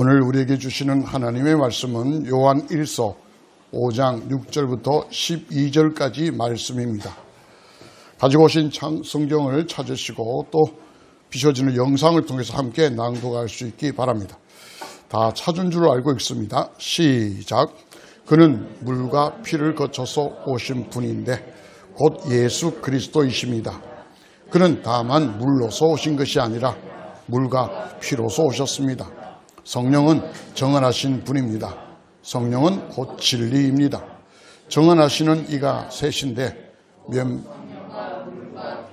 오늘 우리에게 주시는 하나님의 말씀은 요한 1서 5장 6절부터 12절까지 말씀입니다. 가지고 오신 성경을 찾으시고 또 비춰지는 영상을 통해서 함께 낭독할 수 있기 바랍니다. 다 찾은 줄 알고 있습니다. 시작. 그는 물과 피를 거쳐서 오신 분인데 곧 예수 그리스도이십니다. 그는 다만 물로서 오신 것이 아니라 물과 피로서 오셨습니다. 성령은 정언하신 분입니다. 성령은 곧 진리입니다. 정언하시는 이가 셋인데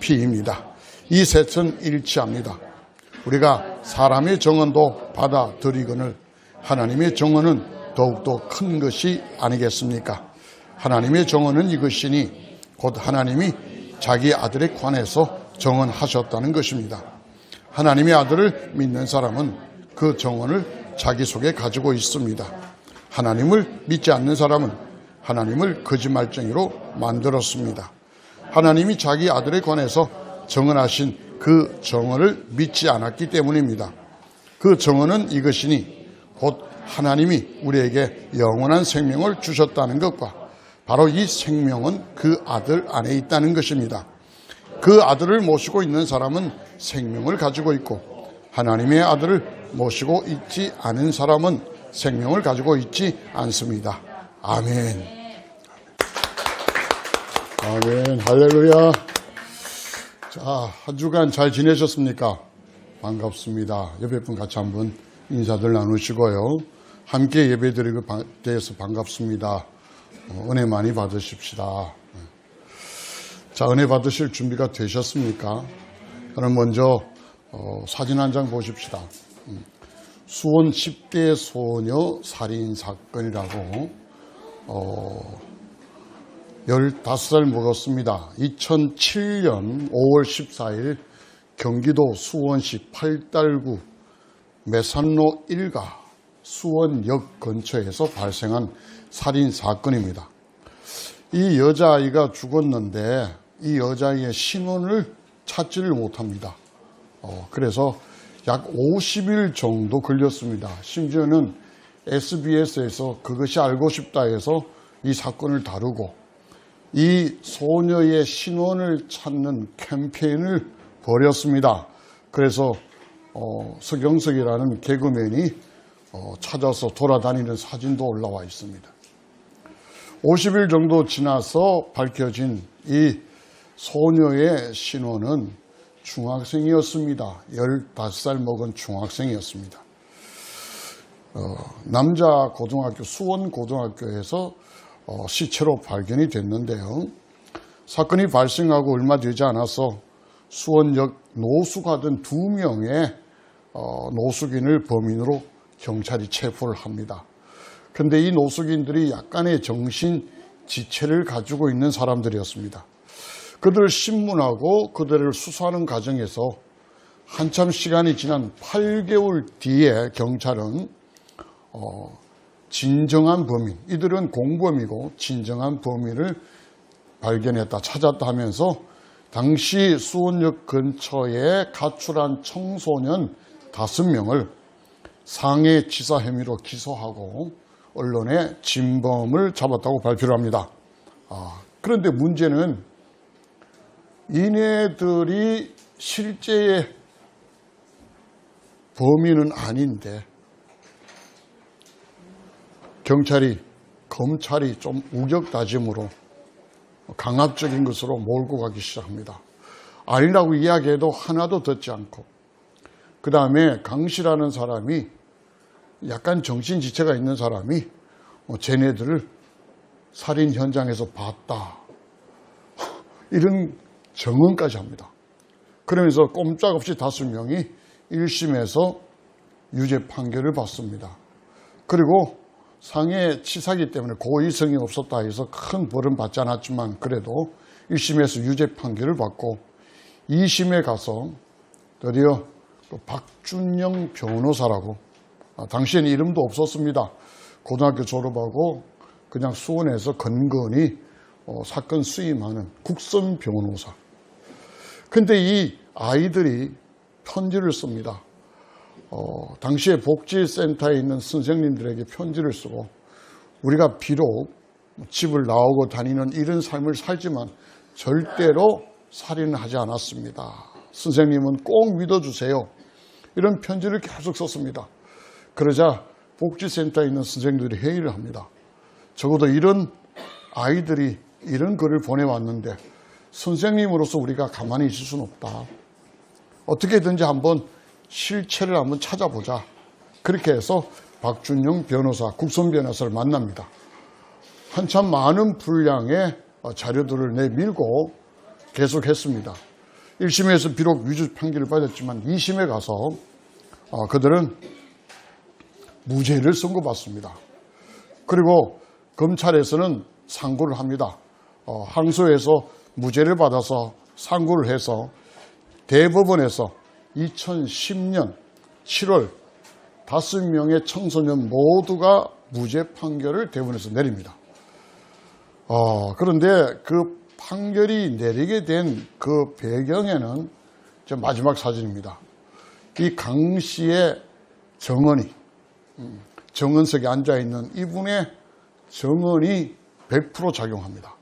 피입니다. 이 셋은 일치합니다. 우리가 사람의 정언도 받아들이거늘 하나님의 정언은 더욱더 큰 것이 아니겠습니까? 하나님의 정언은 이것이니 곧 하나님이 자기 아들에 관해서 정언하셨다는 것입니다. 하나님의 아들을 믿는 사람은 그 정언을 자기 속에 가지고 있습니다. 하나님을 믿지 않는 사람은 하나님을 거짓말쟁이로 만들었습니다. 하나님이 자기 아들에 관해서 정언하신 그 정언을 믿지 않았기 때문입니다. 그 정언은 이것이니 곧 하나님이 우리에게 영원한 생명을 주셨다는 것과 바로 이 생명은 그 아들 안에 있다는 것입니다. 그 아들을 모시고 있는 사람은 생명을 가지고 있고 하나님의 아들을 모시고 있지 않은 사람은 생명을 가지고 있지 않습니다. 아멘. 아멘. 할렐루야. 자, 한 주간 잘 지내셨습니까? 반갑습니다. 옆에 분 같이 한번 인사들 나누시고요. 함께 예배드리고 대해서 반갑습니다. 은혜 많이 받으십시다. 자, 은혜 받으실 준비가 되셨습니까? 그럼 먼저 사진 한 장 보십시다. 수원 10대 소녀 살인사건이라고 15살 먹었습니다. 2007년 5월 14일 경기도 수원시 팔달구 매산로 1가 수원역 근처에서 발생한 살인사건입니다. 이 여자아이가 죽었는데 이 여자아이의 신원을 찾지를 못합니다. 그래서 약 50일 정도 걸렸습니다. 심지어는 SBS에서 그것이 알고 싶다 해서 이 사건을 다루고 이 소녀의 신원을 찾는 캠페인을 벌였습니다. 그래서 서경석이라는 개그맨이 찾아서 돌아다니는 사진도 올라와 있습니다. 50일 정도 지나서 밝혀진 이 소녀의 신원은 중학생이었습니다. 15살 먹은 중학생이었습니다. 남자 고등학교, 수원고등학교에서 시체로 발견이 됐는데요. 사건이 발생하고 얼마 되지 않아서 수원역 노숙 하던 2명의 노숙인을 범인으로 경찰이 체포를 합니다. 그런데 이 노숙인들이 약간의 정신 지체를 가지고 있는 사람들이었습니다. 그들을 신문하고 그들을 수사하는 과정에서 한참 시간이 지난 8개월 뒤에 경찰은 진정한 범인, 이들은 공범이고 진정한 범인을 발견했다, 찾았다 하면서 당시 수원역 근처에 가출한 청소년 5명을 상해치사 혐의로 기소하고 언론에 진범을 잡았다고 발표를 합니다. 그런데 문제는 이네들이 실제의 범인은 아닌데 검찰이 좀 우격다짐으로 강압적인 것으로 몰고 가기 시작합니다. 아니라고 이야기해도 하나도 듣지 않고 그 다음에 강 씨라는 사람이 약간 정신지체가 있는 사람이 쟤네들을 살인 현장에서 봤다 이런 정언까지 합니다. 그러면서 꼼짝없이 5명이 1심에서 유죄 판결을 받습니다. 그리고 상해치사기 때문에 고의성이 없었다 해서 큰 벌은 받지 않았지만 그래도 1심에서 유죄 판결을 받고 2심에 가서 드디어 박준영 변호사라고, 당시에는 이름도 없었습니다. 고등학교 졸업하고 그냥 수원에서 건건히 사건 수임하는 국선 변호사. 근데 이 아이들이 편지를 씁니다. 당시에 복지센터에 있는 선생님들에게 편지를 쓰고 우리가 비록 집을 나오고 다니는 이런 삶을 살지만 절대로 살인을 하지 않았습니다. 선생님은 꼭 믿어주세요. 이런 편지를 계속 썼습니다. 그러자 복지센터에 있는 선생님들이 회의를 합니다. 적어도 이런 아이들이 이런 글을 보내왔는데 선생님으로서 우리가 가만히 있을 수는 없다. 어떻게든지 한번 실체를 한번 찾아보자. 그렇게 해서 박준영 변호사, 국선 변호사를 만납니다. 한참 많은 분량의 자료들을 내밀고 계속했습니다. 1심에서 비록 위조 판결을 받았지만 2심에 가서 그들은 무죄를 선고받습니다. 그리고 검찰에서는 상고를 합니다. 항소해서 무죄를 받아서 상고를 해서 대법원에서 2010년 7월 5명의 청소년 모두가 무죄 판결을 대법원에서 내립니다. 그런데 그 판결이 내리게 된 그 배경에는 마지막 사진입니다. 이 강 씨의 정언이, 정언석에 앉아있는 이분의 정언이 100% 작용합니다.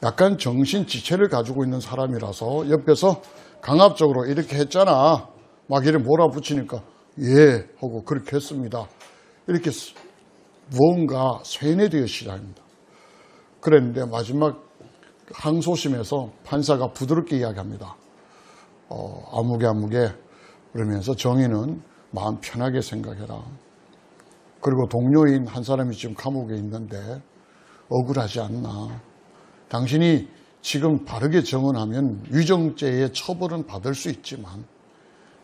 약간 정신지체를 가지고 있는 사람이라서 옆에서 강압적으로 이렇게 했잖아. 막 이렇게 몰아붙이니까 예 하고 그렇게 했습니다. 이렇게 무언가 세뇌되어 시작합니다. 그랬는데 마지막 항소심에서 판사가 부드럽게 이야기합니다. 아무개 그러면서 정의는 마음 편하게 생각해라. 그리고 동료인 한 사람이 지금 감옥에 있는데 억울하지 않나. 당신이 지금 바르게 정언하면 위정죄의 처벌은 받을 수 있지만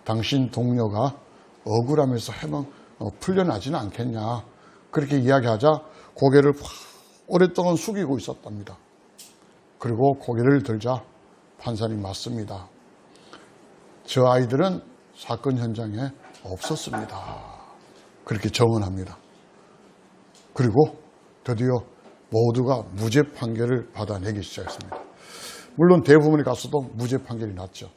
당신 동료가 억울하면서 해방 풀려나지는 않겠냐. 그렇게 이야기하자 고개를 오랫동안 숙이고 있었답니다. 그리고 고개를 들자 판사님 맞습니다. 저 아이들은 사건 현장에 없었습니다. 그렇게 정언합니다. 그리고 드디어 모두가 무죄 판결을 받아내기 시작했습니다. 물론 대법원에 가서도 무죄 판결이 났죠.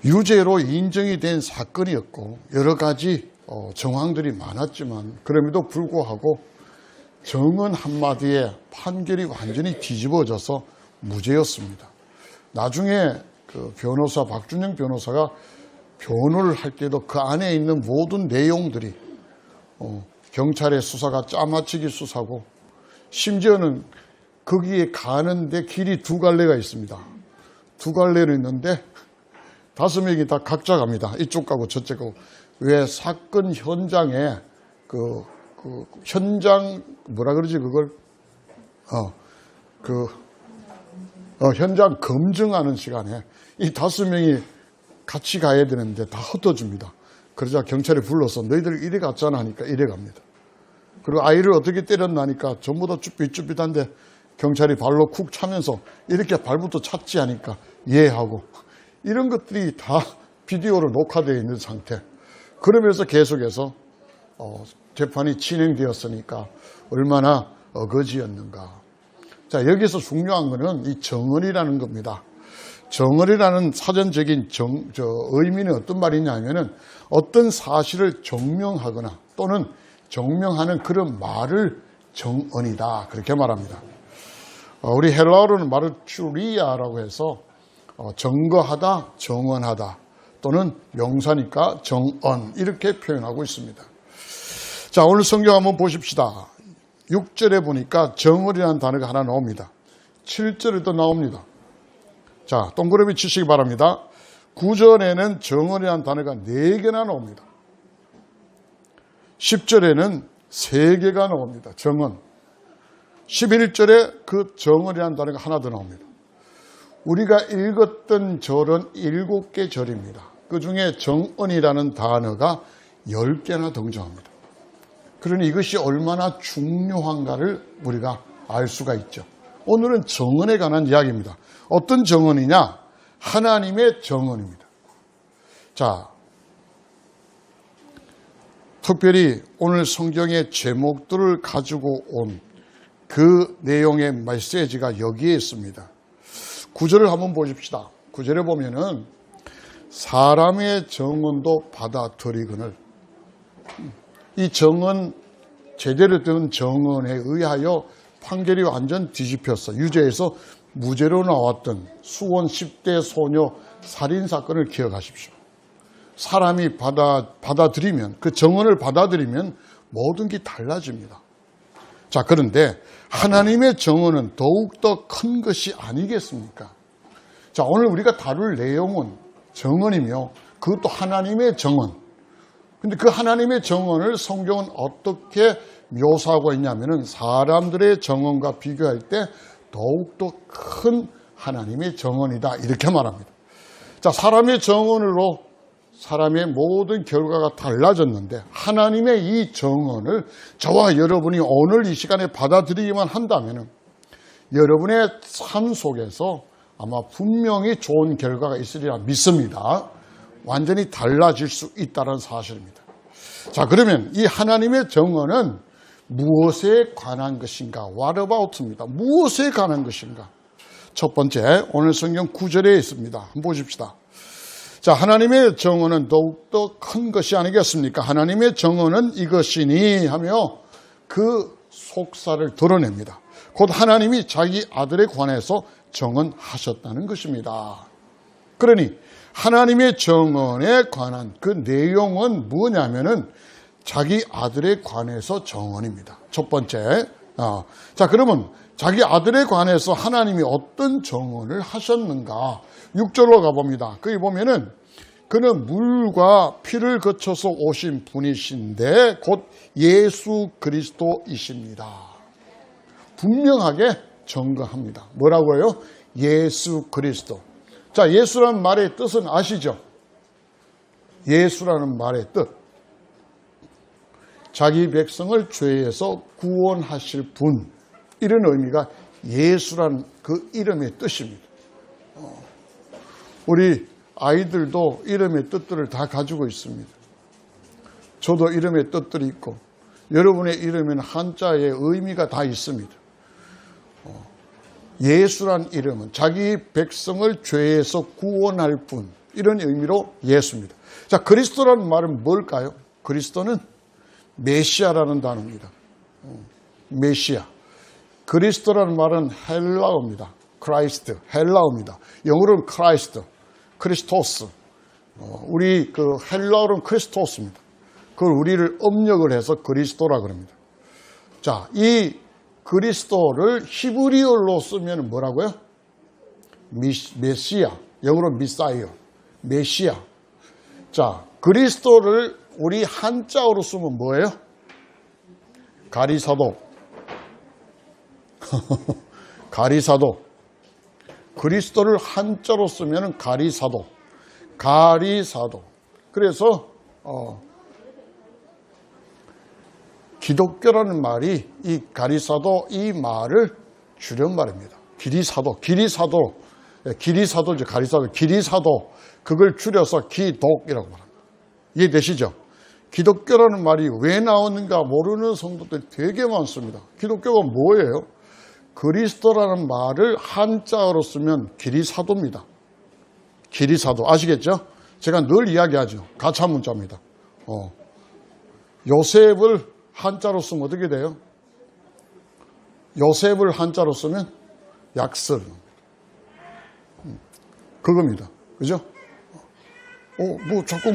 유죄로 인정이 된 사건이었고 여러 가지 정황들이 많았지만 그럼에도 불구하고 정언 한마디에 판결이 완전히 뒤집어져서 무죄였습니다. 나중에 그 변호사 박준영 변호사가 변호를 할 때도 그 안에 있는 모든 내용들이 경찰의 수사가 짜맞추기 수사고 심지어는 거기에 가는데 길이 두 갈래가 있습니다. 두 갈래로 있는데 5명이 다 각자 갑니다. 이쪽 가고 저쪽 가고. 왜 사건 현장에 현장 뭐라 그러지 그걸 현장 검증하는 시간에 이 5명이 같이 가야 되는데 다 흩어집니다. 그러자 경찰이 불러서 너희들 이래 갔잖아 하니까 이래 갑니다. 그리고 아이를 어떻게 때렸나니까 전부 다 쭈삣쭈삣한데 경찰이 발로 쿡 차면서 이렇게 발부터 찼지 하니까 예 하고 이런 것들이 다 비디오로 녹화되어 있는 상태. 그러면서 계속해서 재판이 진행되었으니까 얼마나 어거지였는가. 자, 여기서 중요한 것은 이 정언이라는 겁니다. 정언이라는 사전적인 의미는 어떤 말이냐면은 어떤 사실을 정명하거나 또는 정명하는 그런 말을 정언이다. 그렇게 말합니다. 우리 헬라어로는 마르추리아라고 해서 증거하다, 정언하다 또는 명사니까 정언 이렇게 표현하고 있습니다. 자, 오늘 성경 한번 보십시다. 6절에 보니까 정언이라는 단어가 하나 나옵니다. 7절에도 나옵니다. 자, 동그라미 치시기 바랍니다. 9절에는 정언이라는 단어가 4개나 나옵니다. 10절에는 3개가 나옵니다. 정언. 11절에 그 정언이라는 단어가 하나 더 나옵니다. 우리가 읽었던 절은 7개 절입니다. 그 중에 정언이라는 단어가 10개나 등장합니다. 그러니 이것이 얼마나 중요한가를 우리가 알 수가 있죠. 오늘은 정언에 관한 이야기입니다. 어떤 정언이냐? 하나님의 정언입니다. 자, 특별히 오늘 성경의 제목들을 가지고 온 그 내용의 메시지가 여기에 있습니다. 9절을 한번 보십시다. 9절에 보면은 사람의 정언도 받아들이거늘. 이 정언, 제대로 된 정언에 의하여 판결이 완전 뒤집혔어. 유죄에서 무죄로 나왔던 수원 10대 소녀 살인사건을 기억하십시오. 사람이 받아들이면, 그 정언을 받아들이면 모든 게 달라집니다. 자, 그런데 하나님의 정언은 더욱더 큰 것이 아니겠습니까? 자, 오늘 우리가 다룰 내용은 정언이며 그것도 하나님의 정언. 근데 그 하나님의 정언을 성경은 어떻게 묘사하고 있냐면은 사람들의 정언과 비교할 때 더욱더 큰 하나님의 정언이다. 이렇게 말합니다. 자, 사람의 정언으로 사람의 모든 결과가 달라졌는데 하나님의 이 정언을 저와 여러분이 오늘 이 시간에 받아들이기만 한다면 여러분의 삶 속에서 아마 분명히 좋은 결과가 있으리라 믿습니다. 완전히 달라질 수 있다는 사실입니다. 자, 그러면 이 하나님의 정언은 무엇에 관한 것인가? What about입니다. 무엇에 관한 것인가? 첫 번째, 오늘 성경 9절에 있습니다. 한번 보십시다. 자, 하나님의 정언은 더욱더 큰 것이 아니겠습니까? 하나님의 정언은 이것이니 하며 그 속사를 드러냅니다. 곧 하나님이 자기 아들에 관해서 정언하셨다는 것입니다. 그러니 하나님의 정언에 관한 그 내용은 뭐냐면은 자기 아들에 관해서 정언입니다. 첫 번째. 자, 그러면 자기 아들에 관해서 하나님이 어떤 정언을 하셨는가? 6절로 가봅니다. 거기 보면은 그는 물과 피를 거쳐서 오신 분이신데 곧 예수 그리스도이십니다. 분명하게 증거합니다. 뭐라고요? 예수 그리스도. 자, 예수라는 말의 뜻은 아시죠? 예수라는 말의 뜻. 자기 백성을 죄에서 구원하실 분. 이런 의미가 예수라는 그 이름의 뜻입니다. 우리 아이들도 이름의 뜻들을 다 가지고 있습니다. 저도 이름의 뜻들이 있고 여러분의 이름에는 한자의 의미가 다 있습니다. 예수란 이름은 자기 백성을 죄에서 구원할 분, 이런 의미로 예수입니다. 자, 그리스도라는 말은 뭘까요? 그리스도는 메시아라는 단어입니다. 메시아. 그리스도라는 말은 헬라어입니다. 크라이스트, 헬라어입니다. 영어로는 크라이스트, 크리스토스. 우리 그 헬라어로는 크리스토스입니다. 그걸 우리를 음력을 해서 그리스도라 그럽니다. 자, 이 그리스도를 히브리어로 쓰면 뭐라고요? 메시아. 영어로 미사이어. 메시아. 자, 그리스도를 우리 한자어로 쓰면 뭐예요? 가리사도. 가리사도. 그리스도를 한자로 쓰면 가리사도. 가리사도. 그래서 기독교라는 말이 이 가리사도, 이 말을 줄여말입니다. 기리사도, 기리사도, 기리사도죠. 가리사도, 기리사도. 그걸 줄여서 기독이라고 말합니다. 이해되시죠? 기독교라는 말이 왜 나오는가 모르는 성도들이 되게 많습니다. 기독교가 뭐예요? 그리스도라는 말을 한자어로 쓰면 기리사도입니다. 기리사도. 아시겠죠? 제가 늘 이야기하죠. 가차 문자입니다. 요셉을 한자로 쓰면 어떻게 돼요? 요셉을 한자로 쓰면 약설. 그겁니다. 그죠? 자꾸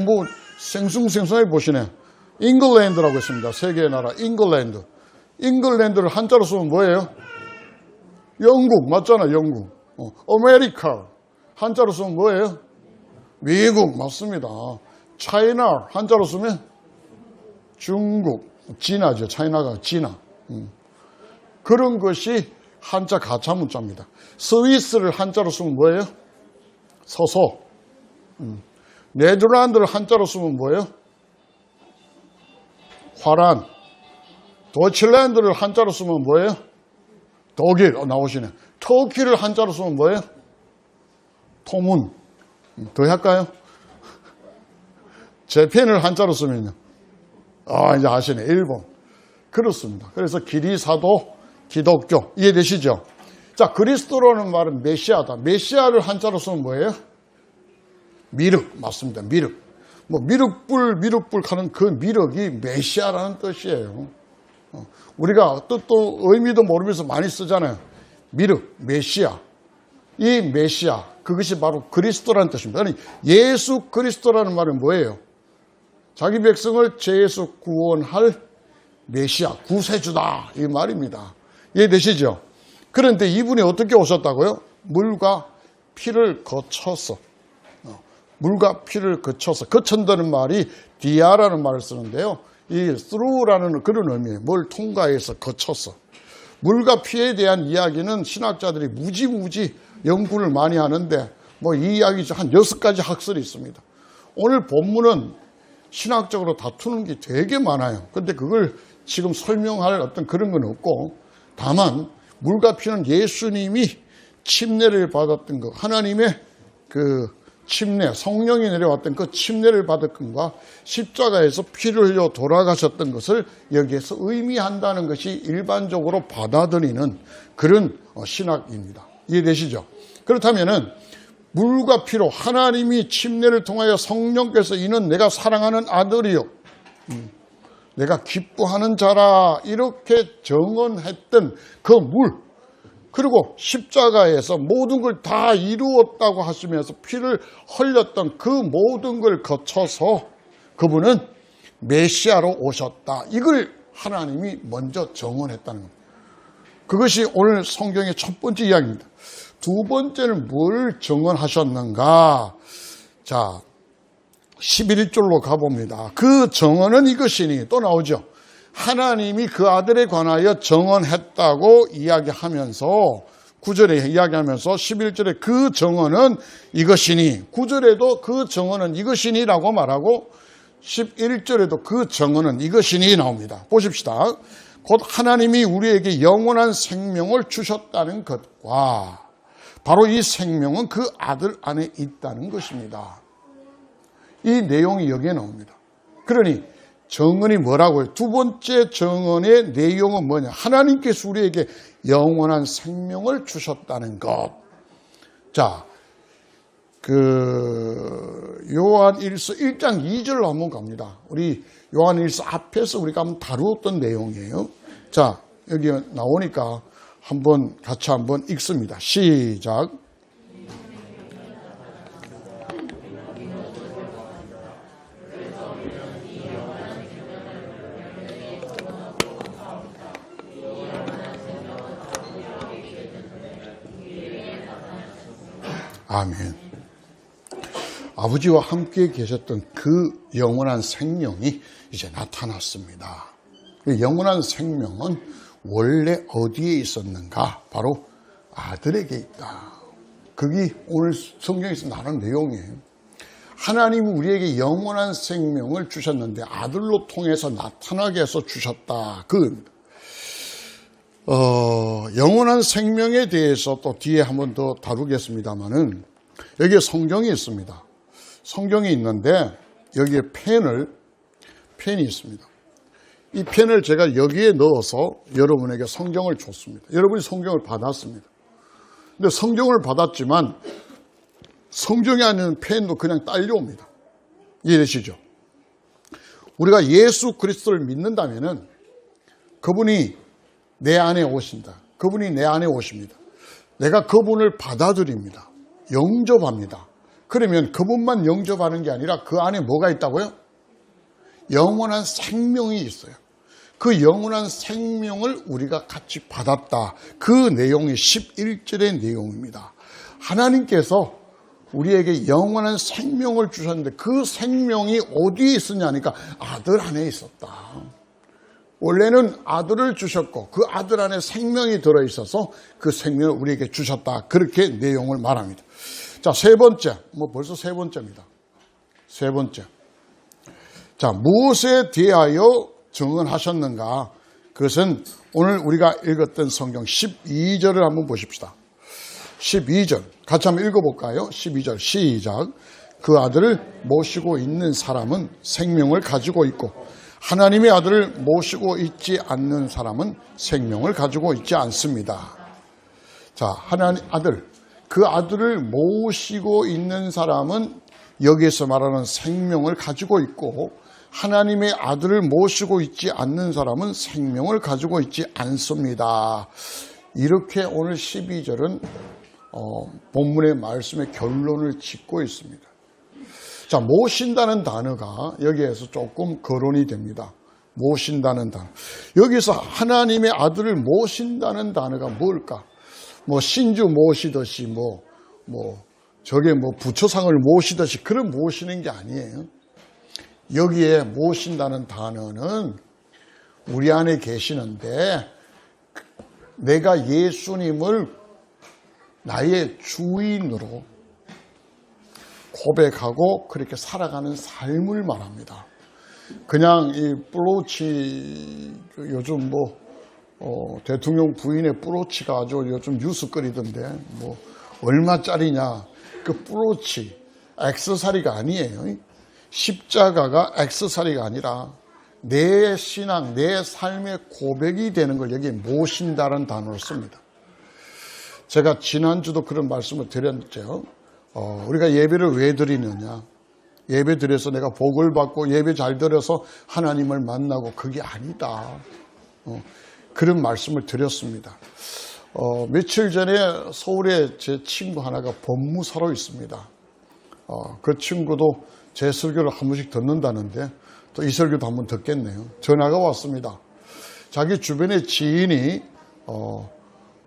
생숭생숭하게 보시네. 잉글랜드라고 했습니다. 세계의 나라, 잉글랜드. 잉글랜드를 한자로 쓰면 뭐예요? 영국, 맞잖아, 영국. 아메리카. 한자로 쓰면 뭐예요? 미국, 맞습니다. 차이나, 한자로 쓰면 중국. 진화죠. 차이나가 진화. 그런 것이 한자 가차 문자입니다. 스위스를 한자로 쓰면 뭐예요? 서소. 네덜란드를 한자로 쓰면 뭐예요? 화란. 도이칠랜드를 한자로 쓰면 뭐예요? 독일. 나오시네. 터키를 한자로 쓰면 뭐예요? 토문. 더 할까요? 재팬을 한자로 쓰면요. 이제 아시네. 일본. 그렇습니다. 그래서 기리사도, 기독교. 이해되시죠? 자, 그리스도라는 말은 메시아다. 메시아를 한자로 쓰면 뭐예요? 미륵 맞습니다. 미륵. 뭐 미륵불 하는 그 미륵이 메시아라는 뜻이에요. 우리가 뜻도 의미도 모르면서 많이 쓰잖아요. 미륵, 메시아. 이 메시아, 그것이 바로 그리스도라는 뜻입니다. 아니, 예수 그리스도라는 말은 뭐예요? 자기 백성을 죄에서 구원할 메시아, 구세주다 이 말입니다. 이해되시죠? 그런데 이분이 어떻게 오셨다고요? 물과 피를 거쳐서. 물과 피를 거친다는 말이 디아라는 말을 쓰는데요. 이 through라는 그런 의미예요. 뭘 통과해서 거쳐서. 물과 피에 대한 이야기는 신학자들이 무지 연구를 많이 하는데 뭐 이 이야기 한 6가지 학설이 있습니다. 오늘 본문은 신학적으로 다투는 게 되게 많아요. 근데 그걸 지금 설명할 어떤 그런 건 없고, 다만 물과 피는 예수님이 침례를 받았던 것, 하나님의 그 침례, 성령이 내려왔던 그 침례를 받았던 것과 십자가에서 피를 흘려 돌아가셨던 것을 여기에서 의미한다는 것이 일반적으로 받아들이는 그런 신학입니다. 이해되시죠? 그렇다면은 물과 피로 하나님이 침례를 통하여 성령께서 이는 내가 사랑하는 아들이요 내가 기뻐하는 자라 이렇게 정언했던 그 물, 그리고 십자가에서 모든 걸 다 이루었다고 하시면서 피를 흘렸던 그 모든 걸 거쳐서 그분은 메시아로 오셨다. 이걸 하나님이 먼저 정언했다는 겁니다. 그것이 오늘 성경의 첫 번째 이야기입니다. 두 번째는 뭘 정언하셨는가? 자, 11절로 가봅니다. 그 정언은 이것이니, 또 나오죠. 하나님이 그 아들에 관하여 정언했다고 이야기하면서 9절에 이야기하면서 11절에 그 정언은 이것이니, 9절에도 그 정언은 이것이니라고 말하고 11절에도 그 정언은 이것이니 나옵니다. 보십시다. 곧 하나님이 우리에게 영원한 생명을 주셨다는 것과 바로 이 생명은 그 아들 안에 있다는 것입니다. 이 내용이 여기에 나옵니다. 그러니 정언이 뭐라고요? 두 번째 정언의 내용은 뭐냐? 하나님께서 우리에게 영원한 생명을 주셨다는 것. 자, 요한일서 1장 2절로 한번 갑니다. 우리 요한일서 앞에서 우리가 한번 다루었던 내용이에요. 자, 여기 나오니까 같이 한번 읽습니다. 시작. 아멘. 아버지와 함께 계셨던 그 영원한 생명이 이제 나타났습니다. 그 영원한 생명은 원래 어디에 있었는가? 바로 아들에게 있다. 그게 오늘 성경에서 나오는 내용이에요. 하나님은 우리에게 영원한 생명을 주셨는데 아들로 통해서 나타나게 해서 주셨다. 영원한 생명에 대해서 또 뒤에 한 번 더 다루겠습니다만은 여기에 성경이 있습니다. 성경이 있는데 여기에 펜이 있습니다. 이 펜을 제가 여기에 넣어서 여러분에게 성경을 줬습니다. 여러분이 성경을 받았습니다. 근데 성경을 받았지만 성경이 아닌 펜도 그냥 딸려옵니다. 이해되시죠? 우리가 예수 그리스도를 믿는다면은 그분이 내 안에 오신다. 그분이 내 안에 오십니다. 내가 그분을 받아들입니다. 영접합니다. 그러면 그분만 영접하는 게 아니라 그 안에 뭐가 있다고요? 영원한 생명이 있어요. 그 영원한 생명을 우리가 같이 받았다. 그 내용이 11절의 내용입니다. 하나님께서 우리에게 영원한 생명을 주셨는데 그 생명이 어디에 있었냐니까 아들 안에 있었다. 원래는 아들을 주셨고 그 아들 안에 생명이 들어있어서 그 생명을 우리에게 주셨다. 그렇게 내용을 말합니다. 자, 세 번째. 벌써 세 번째입니다. 세 번째. 자, 무엇에 대하여 정언하셨는가? 그것은 오늘 우리가 읽었던 성경 12절을 한번 보십시다. 12절. 같이 한번 읽어볼까요? 12절 시작. 그 아들을 모시고 있는 사람은 생명을 가지고 있고 하나님의 아들을 모시고 있지 않는 사람은 생명을 가지고 있지 않습니다. 자, 하나님 아들, 그 아들을 모시고 있는 사람은 여기에서 말하는 생명을 가지고 있고 하나님의 아들을 모시고 있지 않는 사람은 생명을 가지고 있지 않습니다. 이렇게 오늘 12절은 본문의 말씀의 결론을 짓고 있습니다. 자, 모신다는 단어가 여기에서 조금 거론이 됩니다. 모신다는 단어. 여기서 하나님의 아들을 모신다는 단어가 뭘까? 뭐 신주 모시듯이 저게 부처상을 모시듯이 그런 모시는 게 아니에요. 여기에 모신다는 단어는 우리 안에 계시는데 내가 예수님을 나의 주인으로 고백하고 그렇게 살아가는 삶을 말합니다. 그냥 이 플로치 요즘 대통령 부인의 플로치가 아주 요즘 뉴스 끓이던데 얼마짜리냐 그 플로치 액세서리가 아니에요. 십자가가 액세서리가 아니라 내 신앙 내 삶의 고백이 되는 걸 여기에 모신다는 단어를 씁니다. 제가 지난주도 그런 말씀을 드렸죠. 우리가 예배를 왜 드리느냐, 예배 드려서 내가 복을 받고 예배 잘 드려서 하나님을 만나고 그게 아니다. 그런 말씀을 드렸습니다. 며칠 전에 서울에 제 친구 하나가 법무사로 있습니다. 그 친구도 제 설교를 한 번씩 듣는다는데 또 이 설교도 한 번 듣겠네요. 전화가 왔습니다. 자기 주변에 지인이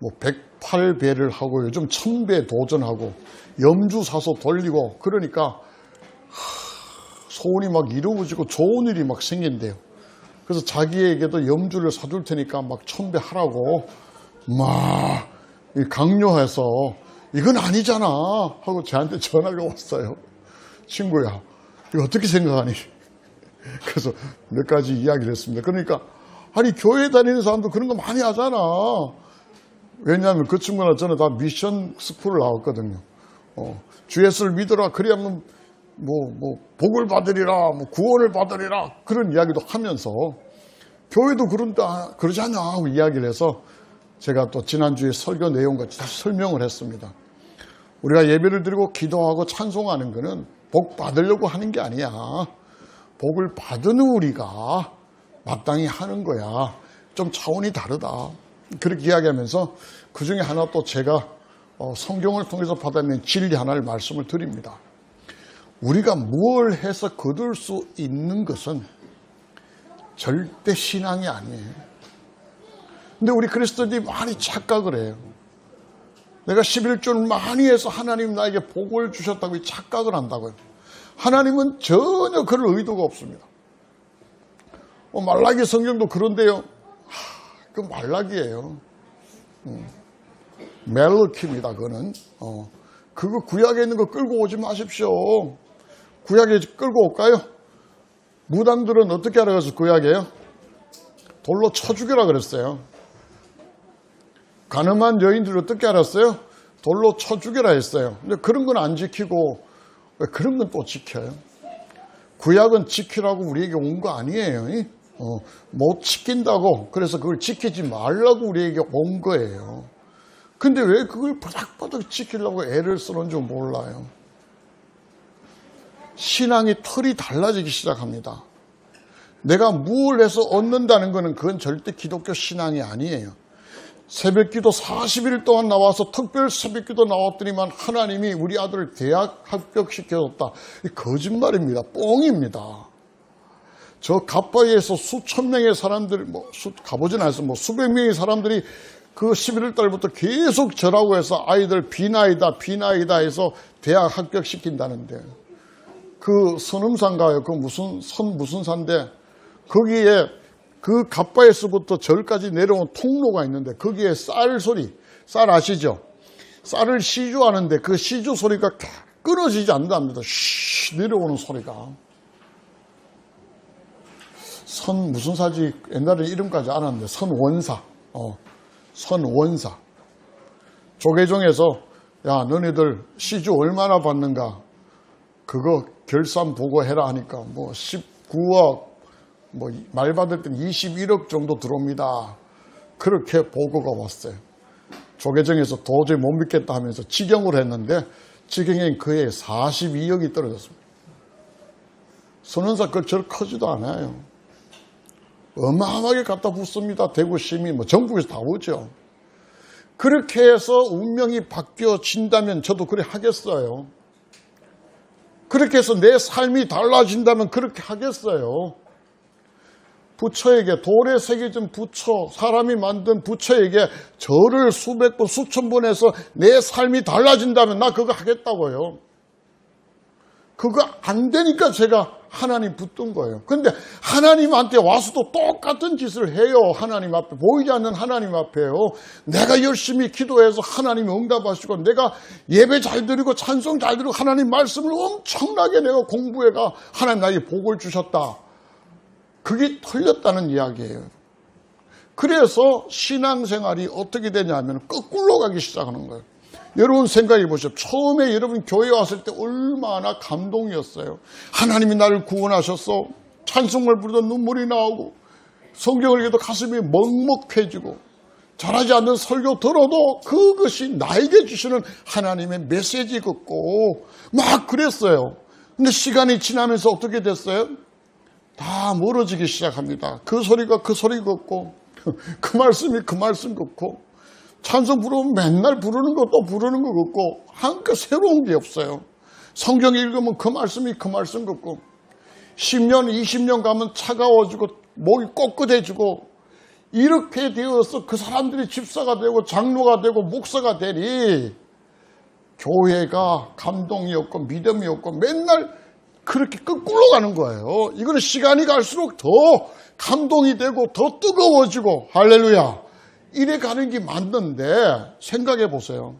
108배를 하고 요즘 1000배 도전하고 염주 사서 돌리고 그러니까 소원이 막 이루어지고 좋은 일이 막 생긴대요. 그래서 자기에게도 염주를 사줄 테니까 막 1000배 하라고 막 강요해서 이건 아니잖아 하고 저한테 전화가 왔어요. 친구야, 이거 어떻게 생각하니? 그래서 몇 가지 이야기를 했습니다. 그러니까 아니 교회 다니는 사람도 그런 거 많이 하잖아. 왜냐하면 그 친구나 저는 다 미션 스쿨을 나왔거든요. 주 예수를 믿어라. 그래야만 복을 받으리라, 구원을 받으리라 그런 이야기도 하면서 교회도 그러지 않냐 하고 이야기를 해서 제가 또 지난주에 설교 내용과 다시 설명을 했습니다. 우리가 예배를 드리고 기도하고 찬송하는 것은 복 받으려고 하는 게 아니야. 복을 받은 우리가 마땅히 하는 거야. 좀 차원이 다르다. 그렇게 이야기하면서 그 중에 하나 또 제가 성경을 통해서 받아낸 진리 하나를 말씀을 드립니다. 우리가 뭘 해서 거둘 수 있는 것은 절대 신앙이 아니에요. 근데 우리 그리스도인들이 많이 착각을 해요. 내가 11조를 많이 해서 하나님 나에게 복을 주셨다고 착각을 한다고요. 하나님은 전혀 그럴 의도가 없습니다. 말라기 성경도 그런데요. 그 말라기예요. 멜로키입니다. 그거는 그거 구약에 있는 거 끌고 오지 마십시오. 구약에 끌고 올까요? 무당들은 어떻게 하라 그래서 구약에요? 돌로 쳐 죽여라 그랬어요. 가늠한 여인들을 어떻게 알았어요? 돌로 쳐 죽여라 했어요. 근데 그런 건 안 지키고 왜 그런 건 또 지켜요? 구약은 지키라고 우리에게 온 거 아니에요. 못 지킨다고 그래서 그걸 지키지 말라고 우리에게 온 거예요. 근데 왜 그걸 바닥바닥 지키려고 애를 쓰는 줄 몰라요. 신앙의 털이 달라지기 시작합니다. 내가 뭘 해서 얻는다는 것은 그건 절대 기독교 신앙이 아니에요. 새벽기도 40일 동안 나와서 특별 새벽기도 나왔더니만 하나님이 우리 아들을 대학 합격시켜줬다. 거짓말입니다. 뻥입니다. 저 갓바위에서 수천 명의 사람들이 가보진 않았어요. 수백 명의 사람들이 그 11월 달부터 계속 저라고 해서 아이들 비나이다 해서 대학 합격시킨다는데 그 선음산가요. 그 무슨 산데 거기에 그 갓바에서부터 절까지 내려온 통로가 있는데 거기에 쌀 아시죠? 쌀을 시주하는데 그 시주 소리가 끊어지지 않는답니다. 쉬 내려오는 소리가. 선 무슨 사지 옛날에 이름까지 알았는데 선원사. 선원사. 조계종에서 야 너네들 시주 얼마나 받는가 그거 결산 보고해라 하니까 19억 말 받을 땐 21억 정도 들어옵니다. 그렇게 보고가 왔어요. 조계종에서 도저히 못 믿겠다 하면서 직영을 했는데 직영에 그해 42억이 떨어졌습니다. 선원사 그처럼 크지도 않아요. 어마어마하게 갖다 붓습니다. 대구 시민, 전국에서 다 오죠. 그렇게 해서 운명이 바뀌어진다면 저도 그래 하겠어요. 그렇게 해서 내 삶이 달라진다면 그렇게 하겠어요. 부처에게, 돌에 새겨진 부처, 사람이 만든 부처에게 절을 수백 번, 수천 번 해서 내 삶이 달라진다면 나 그거 하겠다고요. 그거 안 되니까 제가 하나님 붙든 거예요. 그런데 하나님한테 와서도 똑같은 짓을 해요. 하나님 앞에, 보이지 않는 하나님 앞에요. 내가 열심히 기도해서 하나님이 응답하시고, 내가 예배 잘 드리고 찬송 잘 드리고 하나님 말씀을 엄청나게 내가 공부해가 하나님 나에게 복을 주셨다. 그게 틀렸다는 이야기예요. 그래서 신앙생활이 어떻게 되냐면 거꾸로 가기 시작하는 거예요. 여러분 생각해 보십시오. 처음에 여러분 교회 왔을 때 얼마나 감동이었어요. 하나님이 나를 구원하셨어. 찬송을 부르던 눈물이 나오고, 성경을 읽어도 가슴이 먹먹해지고, 잘하지 않는 설교 들어도 그것이 나에게 주시는 하나님의 메시지 같고 막 그랬어요. 근데 시간이 지나면서 어떻게 됐어요? 다 멀어지기 시작합니다. 그 소리가 그 소리 같고, 그 말씀이 그 말씀 같고, 찬송 부르면 맨날 부르는 거 또 부르는 것 같고, 한껏 새로운 게 없어요. 성경 읽으면 그 말씀이 그 말씀 같고, 10년, 20년 가면 차가워지고, 목이 꼿꼿해지고, 이렇게 되어서 그 사람들이 집사가 되고, 장로가 되고, 목사가 되니, 교회가 감동이 없고, 믿음이 없고, 맨날 그렇게 거꾸로 가는 거예요. 이거는 시간이 갈수록 더 감동이 되고, 더 뜨거워지고, 할렐루야. 이래 가는 게 맞는데, 생각해 보세요.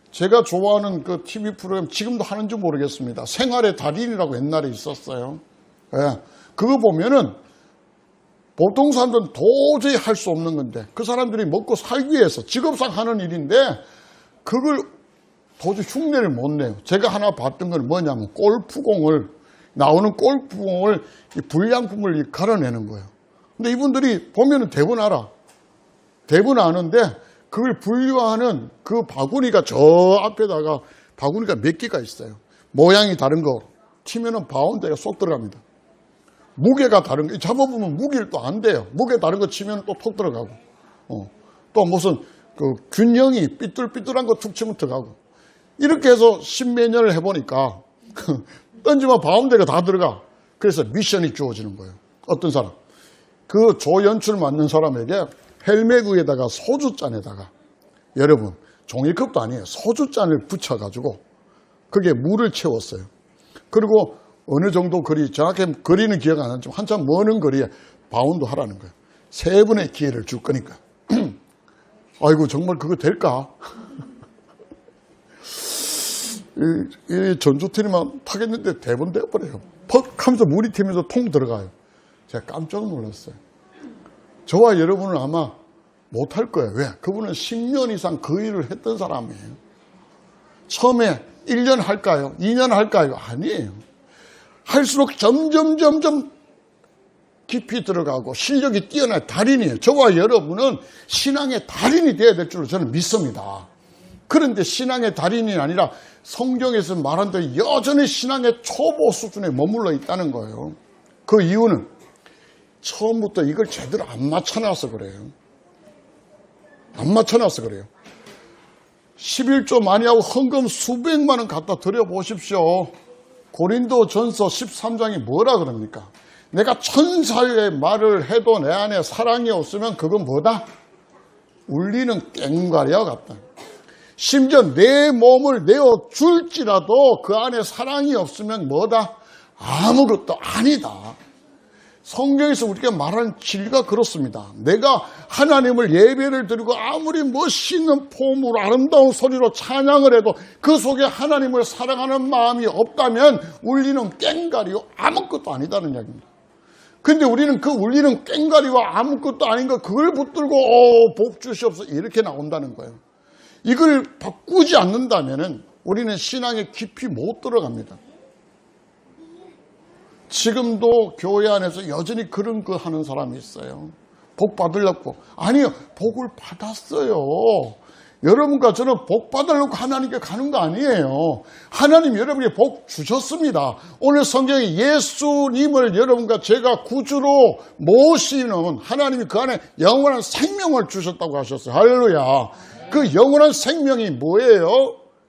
제가 좋아하는 그 TV 프로그램 지금도 하는지 모르겠습니다. 생활의 달인이라고 옛날에 있었어요. 예, 그거 보면은 보통 사람들은 도저히 할 수 없는 건데, 그 사람들이 먹고 살기 위해서 직업상 하는 일인데 그걸 도저히 흉내를 못 내요. 제가 하나 봤던 건 뭐냐면 나오는 골프공을 불량품을 갈아내는 거예요. 근데 이분들이 보면은 대부분 알아. 대부분 아는데 그걸 분류하는 그 바구니가 저 앞에다가 바구니가 몇 개가 있어요. 모양이 다른 거 치면은 바운드가 쏙 들어갑니다. 무게가 다른 거 잡아보면 무게를 또 안 돼요. 무게 다른 거 치면 또 톡 들어가고, 또 무슨 그 균형이 삐뚤삐뚤한 거 툭 치면 들어가고, 이렇게 해서 십몇 년을 해보니까 던지면 바운드가 다 들어가. 그래서 미션이 주어지는 거예요. 어떤 사람, 그 조연출 맡는 사람에게 헬멧 위에다가 소주잔에다가, 여러분 종이컵도 아니에요, 소주잔을 붙여가지고 그게 물을 채웠어요. 그리고 어느 정도 거리, 정확히 거리는 기억 안 나지만 한참 먼 거리에 바운드 하라는 거예요. 3번의 기회를 줄 거니까. 아이고 정말 그거 될까? 이 전조팀만 타겠는데 대본 되어버려요. 퍽 하면서 물이 튀면서 통 들어가요. 제가 깜짝 놀랐어요. 저와 여러분은 아마 못할 거예요. 왜? 그분은 10년 이상 그 일을 했던 사람이에요. 처음에 1년 할까요? 2년 할까요? 아니에요. 할수록 점점 깊이 들어가고 실력이 뛰어난 달인이에요. 저와 여러분은 신앙의 달인이 되어야 될 줄로 저는 믿습니다. 그런데 신앙의 달인이 아니라 성경에서 말한 대로 여전히 신앙의 초보 수준에 머물러 있다는 거예요. 그 이유는 처음부터 이걸 제대로 안 맞춰놔서 그래요. 안 맞춰놔서 그래요. 11조 많이 하고 헌금 수백만 원 갖다 드려보십시오. 고린도전서 13장이 뭐라 그럽니까? 내가 천사의 말을 해도 내 안에 사랑이 없으면 그건 뭐다? 울리는 꽹과리와 같다. 심지어 내 몸을 내어줄지라도 그 안에 사랑이 없으면 뭐다? 아무것도 아니다. 성경에서 우리가 말하는 진리가 그렇습니다. 내가 하나님을 예배를 드리고 아무리 멋있는 폼으로 아름다운 소리로 찬양을 해도 그 속에 하나님을 사랑하는 마음이 없다면 울리는 꽹과리요 아무것도 아니다는 이야기입니다. 근데 우리는 그 울리는 꽹과리와 아무것도 아닌 거 그걸 붙들고 복 주시옵소서 이렇게 나온다는 거예요. 이걸 바꾸지 않는다면 우리는 신앙에 깊이 못 들어갑니다. 지금도 교회 안에서 여전히 그런 거 하는 사람이 있어요. 복 받으려고. 아니요, 복을 받았어요. 여러분과 저는 복 받으려고 하나님께 가는 거 아니에요. 하나님 여러분에게 복 주셨습니다. 오늘 성경에 예수님을 여러분과 제가 구주로 모시는 하나님이 그 안에 영원한 생명을 주셨다고 하셨어요. 할렐루야. 그 영원한 생명이 뭐예요?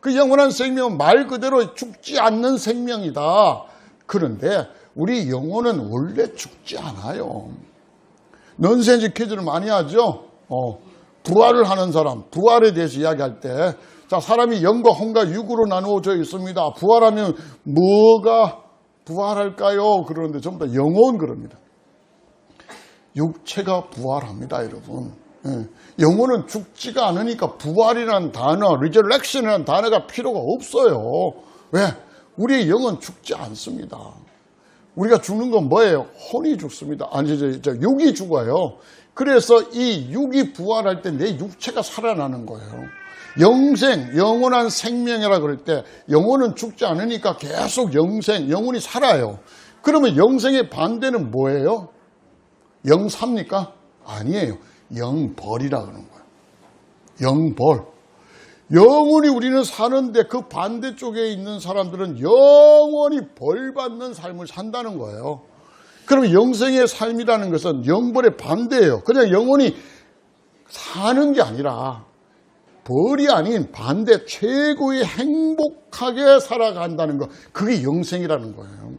그 영원한 생명은 말 그대로 죽지 않는 생명이다. 그런데 우리 영혼은 원래 죽지 않아요. 넌센스 퀴즈를 많이 하죠. 부활을 하는 사람, 부활에 대해서 이야기할 때, 자, 사람이 영과 혼과 육으로 나누어져 있습니다. 부활하면 뭐가 부활할까요? 그러는데 전부 다 영혼 그럽니다. 육체가 부활합니다, 여러분. 영혼은 죽지가 않으니까 부활이라는 단어, resurrection이라는 단어가 필요가 없어요. 왜? 우리의 영은 죽지 않습니다. 우리가 죽는 건 뭐예요? 혼이 죽습니다. 아니, 육이 죽어요. 그래서 이 육이 부활할 때 내 육체가 살아나는 거예요. 영생, 영원한 생명이라 그럴 때 영혼은 죽지 않으니까 계속 영생, 영혼이 살아요. 그러면 영생의 반대는 뭐예요? 영사입니까? 아니에요. 영벌이라 그러는 거예요. 영벌. 영원히 우리는 사는데 그 반대쪽에 있는 사람들은 영원히 벌받는 삶을 산다는 거예요. 그럼 영생의 삶이라는 것은 영벌의 반대예요. 그냥 영원히 사는 게 아니라 벌이 아닌 반대 최고의 행복하게 살아간다는 거. 그게 영생이라는 거예요.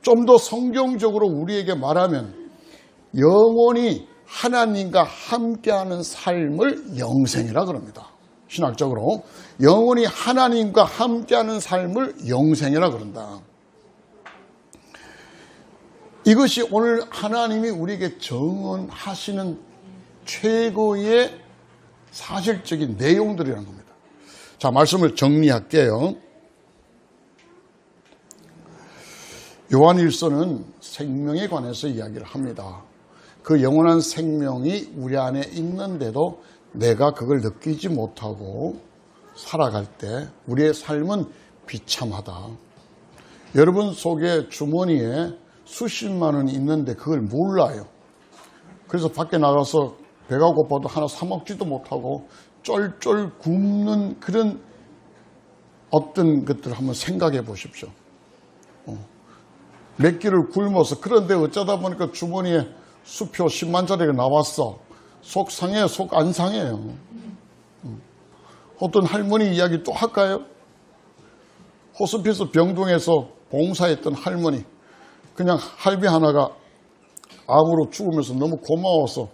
좀 더 성경적으로 우리에게 말하면 영원히 하나님과 함께하는 삶을 영생이라 그럽니다. 신학적으로 영원히 하나님과 함께하는 삶을 영생이라 그런다. 이것이 오늘 하나님이 우리에게 정언하시는 최고의 사실적인 내용들이라는 겁니다. 자, 말씀을 정리할게요. 요한일서는 생명에 관해서 이야기를 합니다. 그 영원한 생명이 우리 안에 있는데도 내가 그걸 느끼지 못하고 살아갈 때 우리의 삶은 비참하다. 여러분 속에 주머니에 수십만 원이 있는데 그걸 몰라요. 그래서 밖에 나가서 배가 고파도 하나 사 먹지도 못하고 쫄쫄 굶는 그런 어떤 것들을 한번 생각해 보십시오. 몇 끼를 굶어서 그런데 어쩌다 보니까 주머니에 수표 10만짜리가 나왔어. 속 상해요, 속 안 상해요. 어떤 할머니 이야기 또 할까요? 호스피스 병동에서 봉사했던 할머니. 그냥 할배 하나가 암으로 죽으면서 너무 고마워서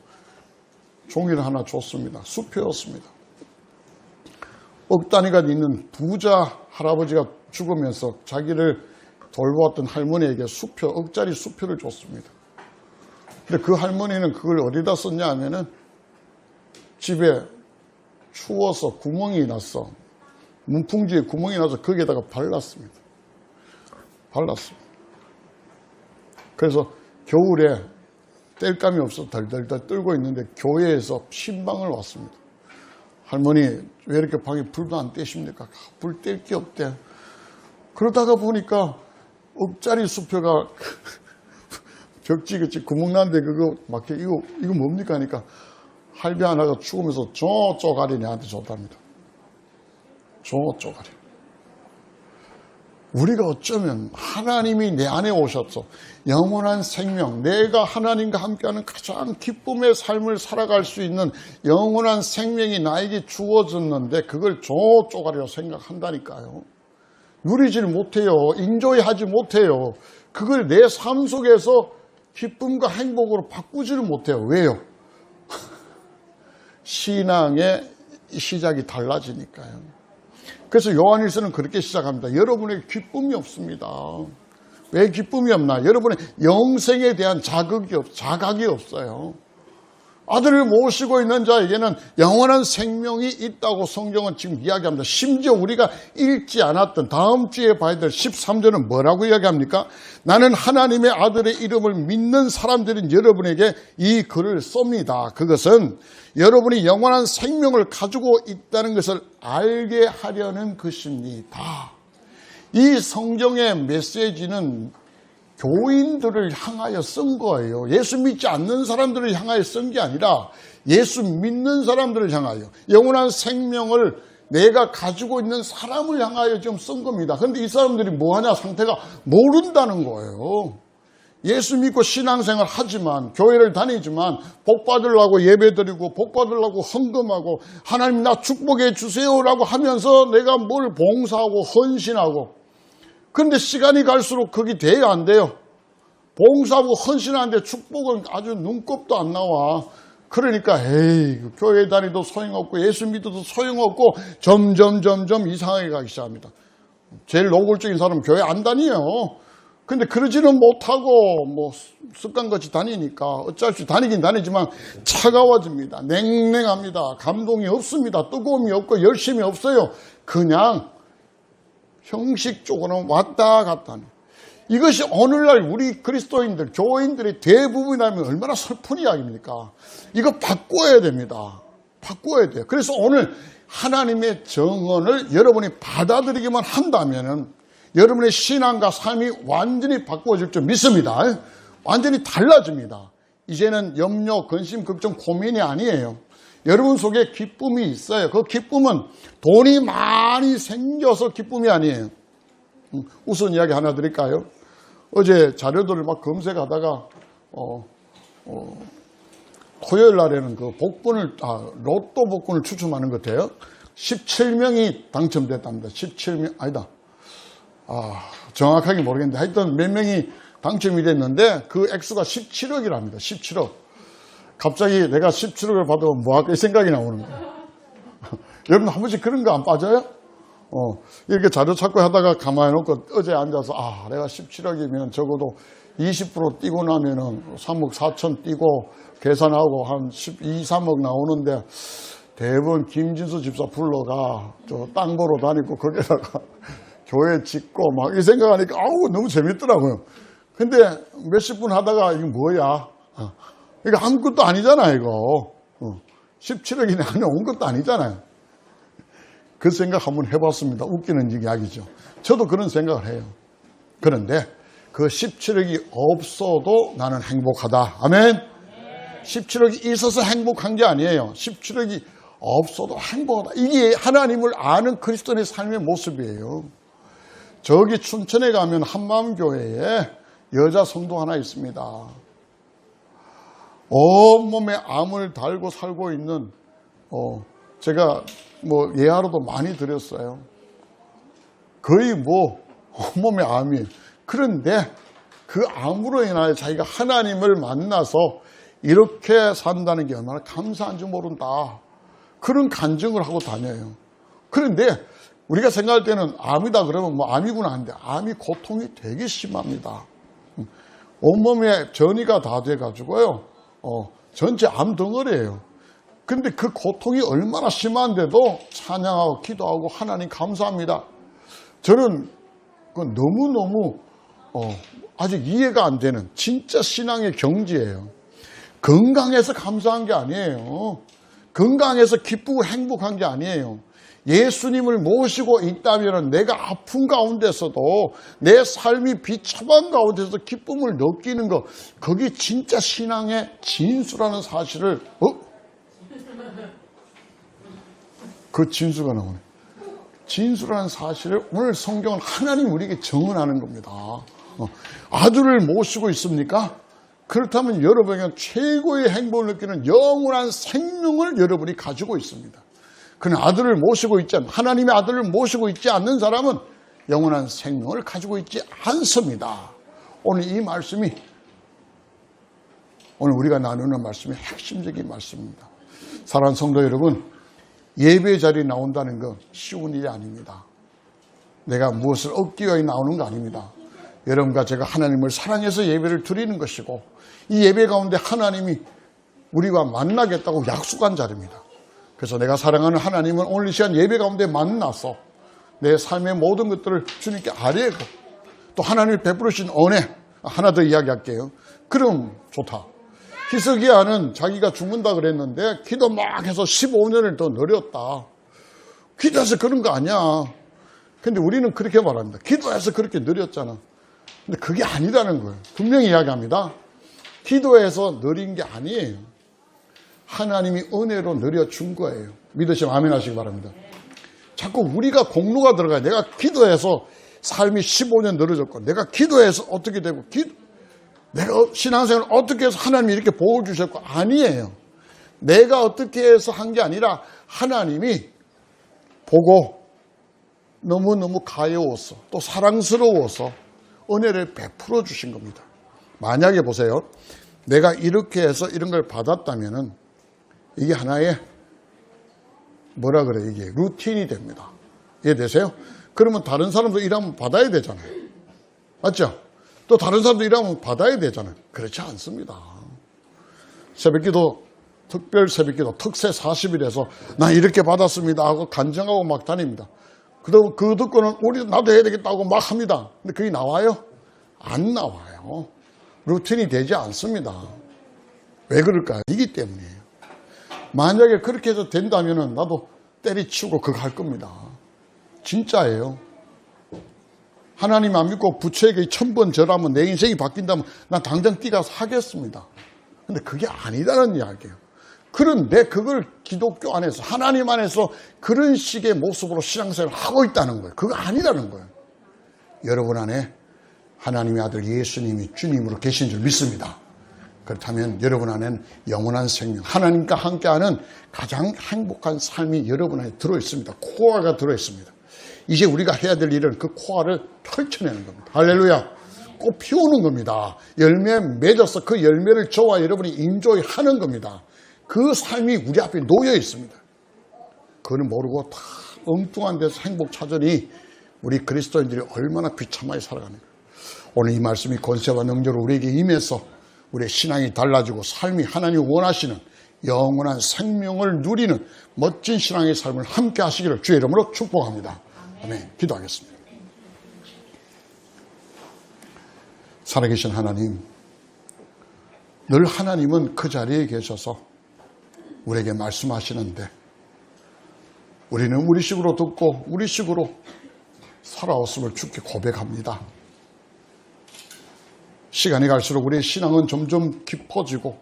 종이를 하나 줬습니다. 수표였습니다. 억 단위가 있는 부자 할아버지가 죽으면서 자기를 돌보았던 할머니에게 수표, 억짜리 수표를 줬습니다. 근데 그 할머니는 그걸 어디다 썼냐 하면은 집에 추워서 구멍이 났어. 문풍지에 구멍이 나서 거기에다가 발랐습니다. 그래서 겨울에 뗄감이 없어 덜덜덜 떨고 있는데 교회에서 신방을 왔습니다. 할머니 왜 이렇게 방에 불도 안 떼십니까? 불 뗄 게 없대. 그러다가 보니까 억짜리 수표가 벽지 그치 구멍 난데 그거 막혀 이거 뭡니까 하니까 할배 하나가 죽으면서 저 쪼가리 내한테 줬답니다. 저 쪼가리. 우리가 어쩌면 하나님이 내 안에 오셨어. 영원한 생명, 내가 하나님과 함께하는 가장 기쁨의 삶을 살아갈 수 있는 영원한 생명이 나에게 주어졌는데 그걸 저 쪼가리로 생각한다니까요. 누리질 못해요. 인조이하지 못해요. 그걸 내 삶 속에서 기쁨과 행복으로 바꾸지를 못해요. 왜요? 신앙의 시작이 달라지니까요. 그래서 요한일서는 그렇게 시작합니다. 여러분의 기쁨이 없습니다. 왜 기쁨이 없나? 여러분의 영생에 대한 자각이 없어요. 아들을 모시고 있는 자에게는 영원한 생명이 있다고 성경은 지금 이야기합니다. 심지어 우리가 읽지 않았던 다음 주에 봐야 될 13절은 뭐라고 이야기합니까? 나는 하나님의 아들의 이름을 믿는 사람들인 여러분에게 이 글을 씁니다. 그것은 여러분이 영원한 생명을 가지고 있다는 것을 알게 하려는 것입니다. 이 성경의 메시지는 교인들을 향하여 쓴 거예요. 예수 믿지 않는 사람들을 향하여 쓴 게 아니라 예수 믿는 사람들을 향하여, 영원한 생명을 내가 가지고 있는 사람을 향하여 좀 쓴 겁니다. 그런데 이 사람들이 뭐하냐? 상태가 모른다는 거예요. 예수 믿고 신앙생활 하지만, 교회를 다니지만 복 받으려고 예배드리고 복 받으려고 헌금하고 하나님 나 축복해 주세요라고 하면서 내가 뭘 봉사하고 헌신하고, 그런데 시간이 갈수록 그게 돼요, 안 돼요? 봉사하고 헌신하는데 축복은 아주 눈곱도 안 나와. 그러니까 에이, 교회 다니도 소용없고 예수 믿어도 소용없고 점점 이상하게 가기 시작합니다. 제일 노골적인 사람은 교회 안 다녀요. 근데 그러지는 못하고 뭐 습관같이 다니니까 어쩔 수 다니긴 다니지만 차가워집니다. 냉랭합니다. 감동이 없습니다. 뜨거움이 없고 열심이 없어요. 그냥 형식적으로는 왔다 갔다 하는. 이것이 오늘날 우리 그리스도인들, 교인들의 대부분이라면 얼마나 슬픈 이야기입니까? 이거 바꿔야 됩니다. 바꿔야 돼요. 그래서 오늘 하나님의 정언을 여러분이 받아들이기만 한다면 여러분의 신앙과 삶이 완전히 바꿔질 줄 믿습니다. 완전히 달라집니다. 이제는 염려, 근심, 걱정, 고민이 아니에요. 여러분 속에 기쁨이 있어요. 그 기쁨은 돈이 많이 생겨서 기쁨이 아니에요. 우선 이야기 하나 드릴까요? 어제 자료들을 막 검색하다가 토요일 날에는 그 로또 복권을 추첨하는 것 같아요. 17명이 당첨됐답니다. 17명 아니다. 정확하게 모르겠는데 하여튼 몇 명이 당첨이 됐는데 그 액수가 17억이랍니다. 17억. 갑자기 내가 17억을 받으면 뭐할까 이 생각이 나오는 거예요. 여러분 한 번씩 그런 거 안 빠져요? 이렇게 자료 찾고 하다가 가만히 놓고 어제 앉아서 내가 17억이면 적어도 20% 뛰고 나면은 3억 4천 뛰고 계산하고 한 12, 3억 나오는데 대부분 김진수 집사 불러가 저 땅 보러 다니고 거기다가 교회 짓고 막 이 생각하니까 너무 재밌더라고요. 근데 몇십 분 하다가 이거 뭐야? 이거 아무것도 아니잖아 이거. 17억이 안에 온 것도 아니잖아요. 그 생각 한번 해봤습니다. 웃기는 이야기죠. 저도 그런 생각을 해요. 그런데 그 17억이 없어도 나는 행복하다. 아멘. 17억이 있어서 행복한 게 아니에요. 17억이 없어도 행복하다. 이게 하나님을 아는 그리스도인의 삶의 모습이에요. 저기 춘천에 가면 한마음교회에 여자 성도 하나 있습니다. 온몸에 암을 달고 살고 있는 제가 예하로도 많이 드렸어요. 거의 온몸에 암이에요. 그런데 그 암으로 인하여 자기가 하나님을 만나서 이렇게 산다는 게 얼마나 감사한 줄 모른다. 그런 간증을 하고 다녀요. 그런데 우리가 생각할 때는 암이다 그러면 암이구나 하는데 암이 고통이 되게 심합니다. 온몸에 전이가 다 돼가지고요. 전체 암 덩어리예요. 근데 그 고통이 얼마나 심한데도 찬양하고 기도하고 하나님 감사합니다. 저는 너무너무 아직 이해가 안 되는 진짜 신앙의 경지예요. 건강해서 감사한 게 아니에요. 건강해서 기쁘고 행복한 게 아니에요. 예수님을 모시고 있다면 내가 아픈 가운데서도 내 삶이 비참한 가운데서 기쁨을 느끼는 것, 그게 진짜 신앙의 진수라는 사실을 그 진수가 나오네. 진수라는 사실을 오늘 성경은 하나님 우리에게 정언하는 겁니다. 아들을 모시고 있습니까? 그렇다면 여러분에게 최고의 행복을 느끼는 영원한 생명을 여러분이 가지고 있습니다. 그는 아들을 모시고 있지 않는, 하나님의 아들을 모시고 있지 않는 사람은 영원한 생명을 가지고 있지 않습니다. 오늘 이 말씀이, 오늘 우리가 나누는 말씀이 핵심적인 말씀입니다. 사랑하는 성도 여러분, 예배 자리에 나온다는 건 쉬운 일이 아닙니다. 내가 무엇을 얻기 위해 나오는 거 아닙니다. 여러분과 제가 하나님을 사랑해서 예배를 드리는 것이고, 이 예배 가운데 하나님이 우리와 만나겠다고 약속한 자리입니다. 그래서 내가 사랑하는 하나님은 오늘 이 시간 예배 가운데 만나서 내 삶의 모든 것들을 주님께 아뢰고, 또 하나님이 베풀으신 은혜 하나 더 이야기할게요. 그럼 좋다. 히스기야는 자기가 죽는다 그랬는데 기도 막 해서 15년을 더 늘렸다. 기도해서 그런 거 아니야. 근데 우리는 그렇게 말합니다. 기도해서 그렇게 늘렸잖아. 근데 그게 아니라는 거예요. 분명히 이야기합니다. 기도해서 느린 게 아니에요. 하나님이 은혜로 늘려준 거예요. 믿으시면 아멘 하시기 바랍니다. 자꾸 우리가 공로가 들어가요. 내가 기도해서 삶이 15년 늘어졌고, 내가 기도해서 어떻게 되고, 내가 신앙생활을 어떻게 해서 하나님이 이렇게 복을 주셨고, 아니에요. 내가 어떻게 해서 한 게 아니라 하나님이 보고 너무너무 가여워서 또 사랑스러워서 은혜를 베풀어 주신 겁니다. 만약에 보세요. 내가 이렇게 해서 이런 걸 받았다면은 이게 하나의 뭐라 그래, 이게 루틴이 됩니다. 이해되세요? 그러면 다른 사람도 일하면 받아야 되잖아요. 맞죠? 또 다른 사람도 일하면 받아야 되잖아요. 그렇지 않습니다. 새벽기도, 특별 새벽기도 특세 40일에서 나 이렇게 받았습니다 하고 간증하고 막 다닙니다. 그리고 그 듣고는 우리 나도 해야 되겠다고 막 합니다. 근데 그게 나와요? 안 나와요. 루틴이 되지 않습니다. 왜 그럴까요? 이기 때문이에요. 만약에 그렇게 해서 된다면 나도 때리치우고 그거 할 겁니다. 진짜예요. 하나님 안 믿고 부처에게 1000번 절하면 내 인생이 바뀐다면 난 당장 뛰어가서 하겠습니다. 근데 그게 아니라는 이야기예요. 그런데 그걸 기독교 안에서, 하나님 안에서 그런 식의 모습으로 신앙생활을 하고 있다는 거예요. 그거 아니라는 거예요. 여러분 안에 하나님의 아들 예수님이 주님으로 계신 줄 믿습니다. 그렇다면 여러분 안에는 영원한 생명, 하나님과 함께하는 가장 행복한 삶이 여러분 안에 들어있습니다. 코어가 들어있습니다. 이제 우리가 해야 될 일은 그 코어를 펼쳐내는 겁니다. 할렐루야. 꽃 피우는 겁니다. 열매 맺어서 그 열매를 저와 여러분이 인조하는 겁니다. 그 삶이 우리 앞에 놓여 있습니다. 그거는 모르고 다 엉뚱한 데서 행복 찾으니 우리 그리스도인들이 얼마나 비참하게 살아가는 거예요. 오늘 이 말씀이 권세와 능력으로 우리에게 임해서 우리의 신앙이 달라지고 삶이 하나님이 원하시는 영원한 생명을 누리는 멋진 신앙의 삶을 함께 하시기를 주의 이름으로 축복합니다. 아멘. 기도하겠습니다. 살아계신 하나님, 늘 하나님은 그 자리에 계셔서 우리에게 말씀하시는데 우리는 우리식으로 듣고 우리식으로 살아왔음을 주께 고백합니다. 시간이 갈수록 우리의 신앙은 점점 깊어지고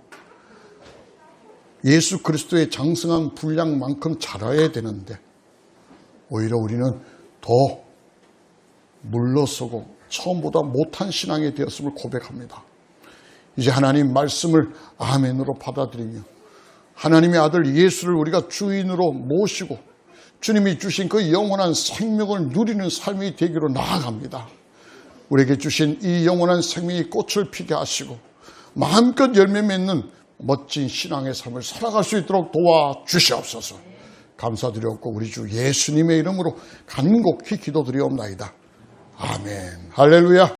예수 그리스도의 장성한 분량만큼 자라야 되는데 오히려 우리는 더 물러서고 처음보다 못한 신앙이 되었음을 고백합니다. 이제 하나님 말씀을 아멘으로 받아들이며 하나님의 아들 예수를 우리가 주인으로 모시고 주님이 주신 그 영원한 생명을 누리는 삶이 되기로 나아갑니다. 우리에게 주신 이 영원한 생명이 꽃을 피게 하시고 마음껏 열매 맺는 멋진 신앙의 삶을 살아갈 수 있도록 도와주시옵소서. 감사드렸고 우리 주 예수님의 이름으로 간곡히 기도드리옵나이다. 아멘. 할렐루야.